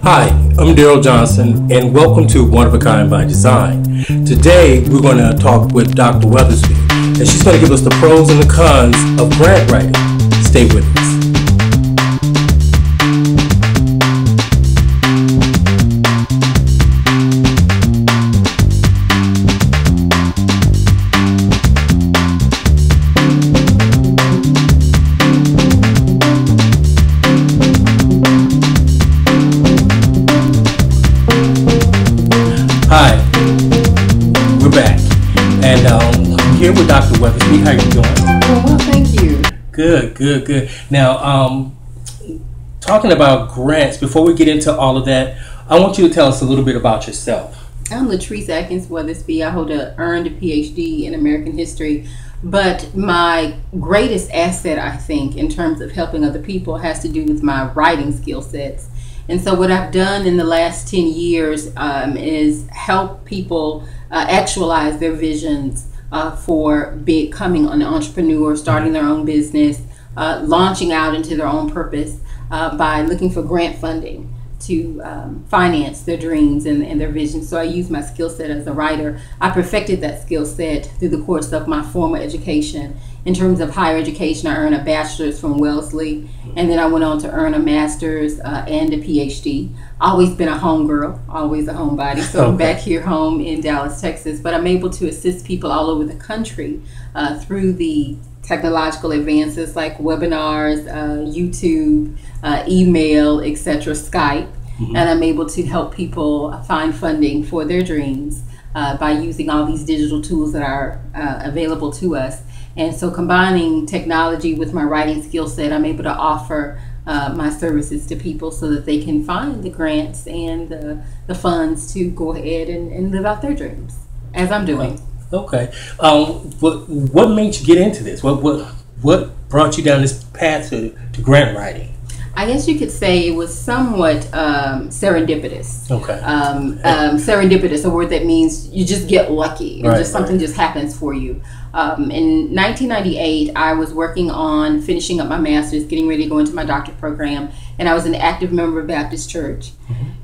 Hi, I'm Daryl Johnson, and welcome to One of a Kind by Design. Today, we're going to talk with Dr. Weathersby, and she's going to give us the pros and the cons of grant writing. Stay with us. Hi, we're back, and I'm here with Dr. Weathersby. How you doing? Oh, well, thank you. Good. Now, talking about grants, before we get into all of that, I want you to tell us a little bit about yourself. I'm Latrice Atkins Weathersby. I hold earned a PhD in American history, but my greatest asset, I think, in terms of helping other people has to do with my writing skill sets. And so what I've done in the last 10 years is help people actualize their visions for becoming an entrepreneur, starting their own business, launching out into their own purpose by looking for grant funding to finance their dreams and their visions. So I use my skill set as a writer. I perfected that skill set through the course of my formal education. In terms of higher education, I earned a bachelor's from Wellesley, and then I went on to earn a master's and a PhD. Always been a home girl, always a homebody. So I'm back here home in Dallas, Texas, but I'm able to assist people all over the country through the technological advances like webinars, YouTube, email, etc., Skype, and I'm able to help people find funding for their dreams by using all these digital tools that are available to us. And so combining technology with my writing skill set, I'm able to offer my services to people so that they can find the grants and the funds to go ahead and live out their dreams, as I'm doing. Okay. What made you get into this? What brought you down this path to grant writing? I guess you could say it was somewhat serendipitous. Okay. Serendipitous, a word that means you just get lucky. Right, something just happens for you. In 1998, I was working on finishing up my master's, getting ready to go into my doctorate program, and I was an active member of Baptist Church.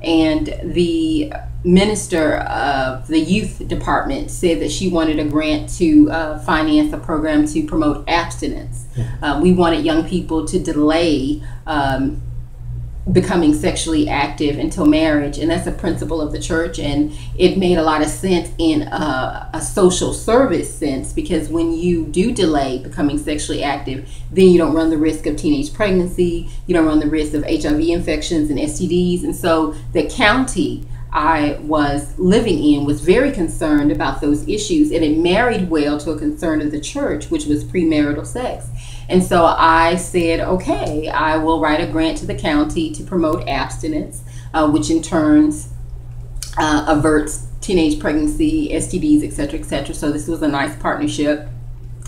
And the minister of the youth department said that she wanted a grant to finance a program to promote abstinence. We wanted young people to delay becoming sexually active until marriage, and that's a principle of the church, and it made a lot of sense in a social service sense, because when you do delay becoming sexually active, then you don't run the risk of teenage pregnancy, you don't run the risk of HIV infections and STDs. And so the county I was living in was very concerned about those issues, and it married well to a concern of the church, which was premarital sex. And so I said, okay, I will write a grant to the county to promote abstinence, which in turn averts teenage pregnancy, STDs, etc., etc. So this was a nice partnership.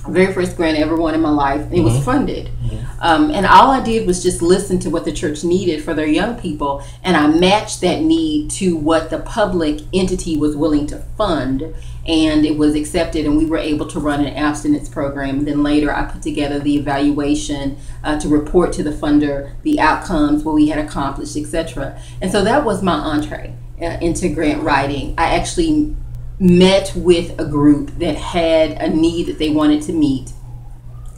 Very first grant I ever won in my life. It was funded. And all I did was just listen to what the church needed for their young people, and I matched that need to what the public entity was willing to fund, and it was accepted, and we were able to run an abstinence program. Then later I put together the evaluation to report to the funder the outcomes, what we had accomplished, etc. And so that was my entree into grant writing. I actually met with a group that had a need that they wanted to meet.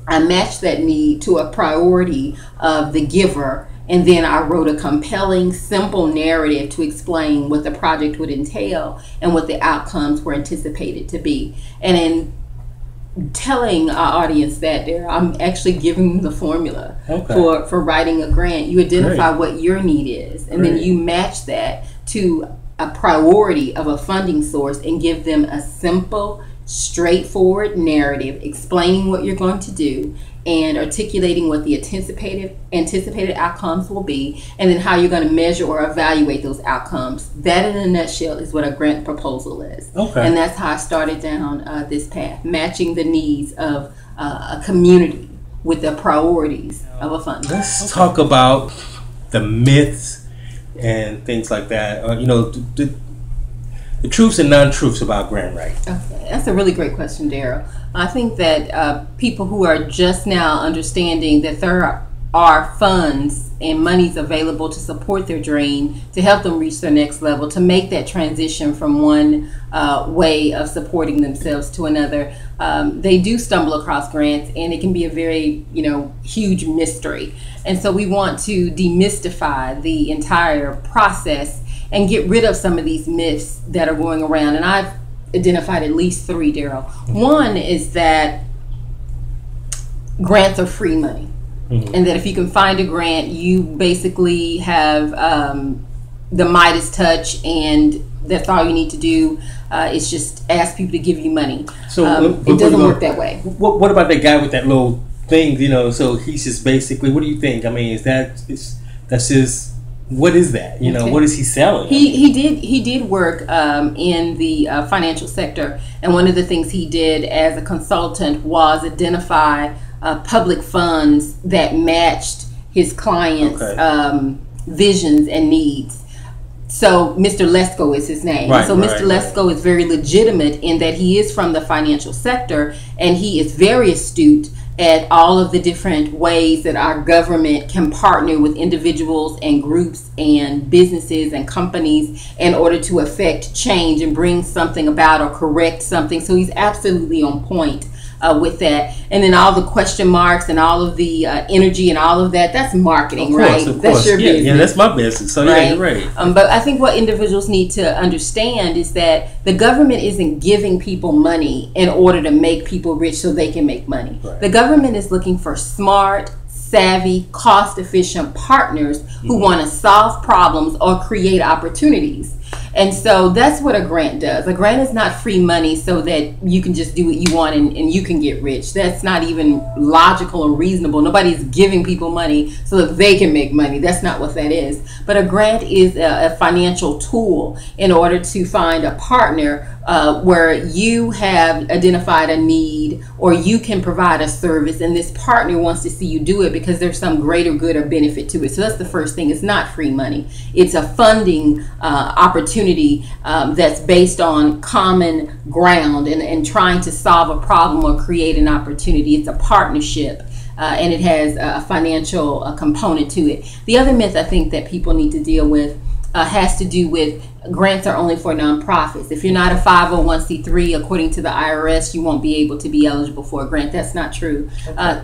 I matched that need to a priority of the giver, and then I wrote a compelling, simple narrative to explain what the project would entail and what the outcomes were anticipated to be. And in telling our audience that, I'm actually giving them the formula for writing a grant. You identify what your need is, and then you match that to a priority of a funding source and give them a simple, straightforward narrative explaining what you're going to do and articulating what the anticipated outcomes will be, and then how you're going to measure or evaluate those outcomes. That in a nutshell is what a grant proposal is. And that's how I started down this path, matching the needs of a community with the priorities of a fund. Let's talk about the myths and things like that. You know, the truths and non-truths about grant writing. Okay, that's a really great question, Daryl. I think that people who are just now understanding that there are funds and monies available to support their dream, to help them reach their next level, to make that transition from one way of supporting themselves to another, they do stumble across grants, and it can be a very, huge mystery. And so we want to demystify the entire process and get rid of some of these myths that are going around. And I've identified at least 3, Daryl. One is that grants are free money. And that if you can find a grant, you basically have the Midas touch, and that's all you need to do. Is just ask people to give you money. So it doesn't work that way. What about that guy with that little thing? So he's just basically. What do you think? I mean, that's just. What is that? What is he selling? He did work in the financial sector, and one of the things he did as a consultant was identify public funds that matched his clients' visions and needs. So Mr. Lesko is his name. Right, so Mr. Lesko is very legitimate in that he is from the financial sector, and he is very astute at all of the different ways that our government can partner with individuals and groups and businesses and companies in order to affect change and bring something about or correct something. So he's absolutely on point with that. And then all the question marks and all of the energy and all of that, that's marketing, right? That's your business. Yeah, that's my business. So yeah, you're right. But I think what individuals need to understand is that the government isn't giving people money in order to make people rich so they can make money. Right. The government is looking for smart, savvy, cost-efficient partners who want to solve problems or create opportunities. And so that's what a grant does. A grant is not free money so that you can just do what you want and you can get rich. That's not even logical or reasonable. Nobody's giving people money so that they can make money. That's not what that is. But a grant is a financial tool in order to find a partner where you have identified a need or you can provide a service, and this partner wants to see you do it because there's some greater good or benefit to it. So that's the first thing. It's not free money. It's a funding opportunity that's based on common ground and trying to solve a problem or create an opportunity. It's a partnership. And it has a financial component to it. The other myth I think that people need to deal with has to do with grants are only for nonprofits. If you're not a 501c3, according to the IRS, you won't be able to be eligible for a grant. That's not true.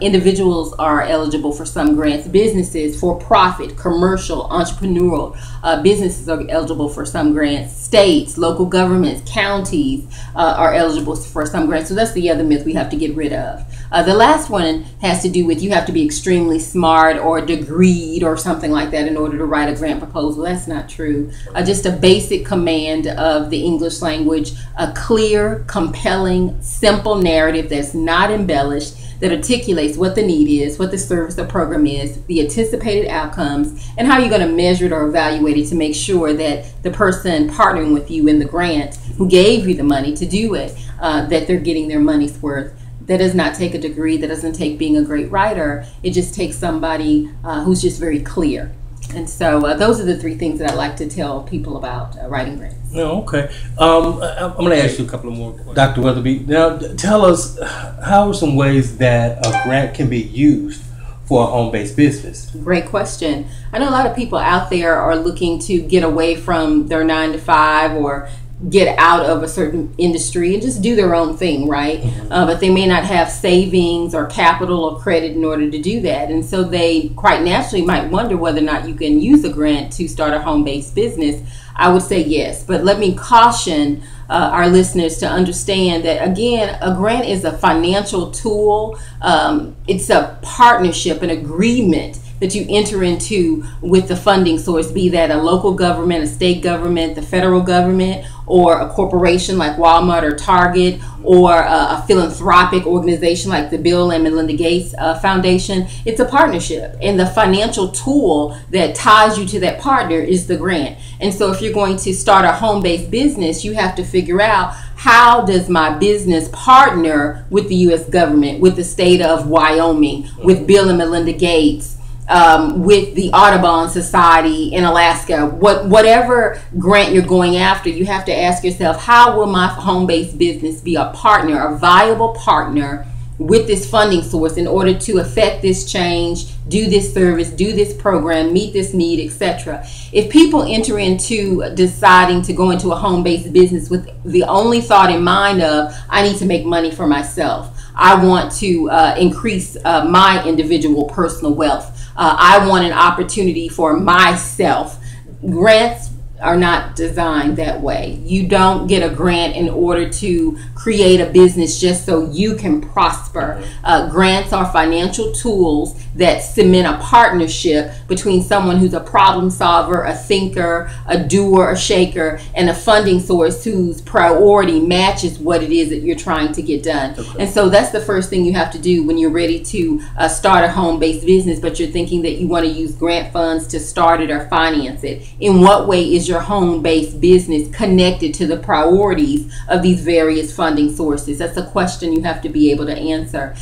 Individuals are eligible for some grants. Businesses, for profit, commercial, entrepreneurial businesses are eligible for some grants. States, local governments, counties are eligible for some grants. So that's the other myth we have to get rid of. The last one has to do with you have to be extremely smart or degreed or something like that in order to write a grant proposal. That's not true. Just a basic command of the English language, a clear, compelling, simple narrative that's not embellished, that articulates what the need is, what the service or program is, the anticipated outcomes, and how you're going to measure it or evaluate it to make sure that the person partnering with you in the grant who gave you the money to do it, that they're getting their money's worth. That does not take a degree. That doesn't take being a great writer. It just takes somebody who's just very clear. And so those are the 3 things that I like to tell people about writing grants. Oh, okay. I'm going to ask you a couple of more questions. Dr. Weatherby, now tell us, how are some ways that a grant can be used for a home-based business? Great question. I know a lot of people out there are looking to get away from their 9-to-5 or get out of a certain industry and just do their own thing, right? But they may not have savings or capital or credit in order to do that. And so they quite naturally might wonder whether or not you can use a grant to start a home-based business. I would say yes, but let me caution our listeners to understand that, again, a grant is a financial tool. It's a partnership, an agreement that you enter into with the funding source, be that a local government, a state government, the federal government, or a corporation like Walmart or Target, or a philanthropic organization like the Bill and Melinda Gates Foundation. It's a partnership, and the financial tool that ties you to that partner is the grant. And so if you're going to start a home-based business, you have to figure out, how does my business partner with the U.S. government, with the state of Wyoming, with Bill and Melinda Gates, with the Audubon Society in Alaska, whatever grant you're going after, you have to ask yourself, how will my home-based business be a partner, a viable partner with this funding source in order to affect this change, do this service, do this program, meet this need, etc. If people enter into deciding to go into a home-based business with the only thought in mind of, I need to make money for myself, I want to increase my individual personal wealth, I want an opportunity for myself, grants are not designed that way. You don't get a grant in order to create a business just so you can prosper. Grants are financial tools that cement a partnership between someone who's a problem solver, a thinker, a doer, a shaker, and a funding source whose priority matches what it is that you're trying to get done. Okay. And so that's the first thing you have to do when you're ready to start a home-based business, but you're thinking that you want to use grant funds to start it or finance it. In what way is your home-based business connected to the priorities of these various funding sources? That's a question you have to be able to answer.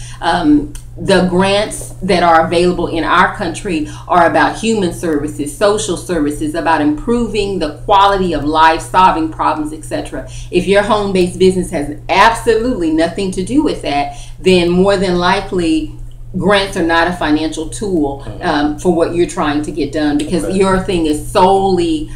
The grants that are available in our country are about human services, social services, about improving the quality of life, solving problems, etc. If your home-based business has absolutely nothing to do with that, then more than likely grants are not a financial tool for what you're trying to get done, because your thing is solely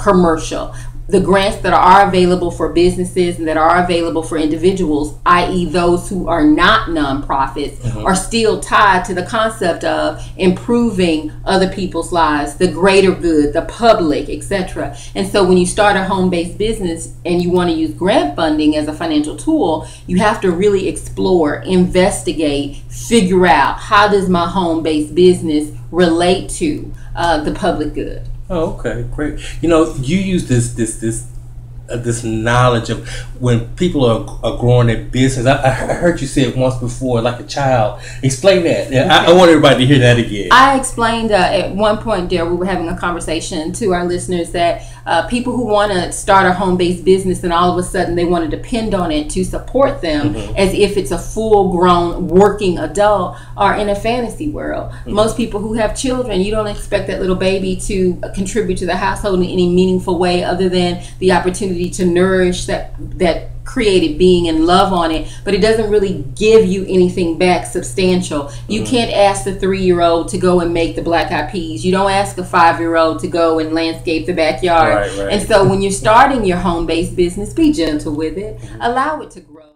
commercial. The grants that are available for businesses and that are available for individuals, i.e. those who are not nonprofits, are still tied to the concept of improving other people's lives, the greater good, the public, etc. And so when you start a home-based business and you want to use grant funding as a financial tool, you have to really explore, investigate, figure out, how does my home-based business relate to the public good? Oh, okay, great. You know, you use this knowledge of when people are growing their business. I heard you say it once before, like a child. Explain that. Okay. I want everybody to hear that again. I explained at one point there, we were having a conversation to our listeners that people who want to start a home-based business and all of a sudden they want to depend on it to support them as if it's a full-grown working adult are in a fantasy world. Most people who have children, you don't expect that little baby to contribute to the household in any meaningful way other than the opportunity to nourish that created being and love on it, but it doesn't really give you anything back substantial. You can't ask the 3-year-old to go and make the black eyed peas. You don't ask a 5-year-old to go and landscape the backyard. Right. And so when you're starting your home-based business, be gentle with it. Allow it to grow.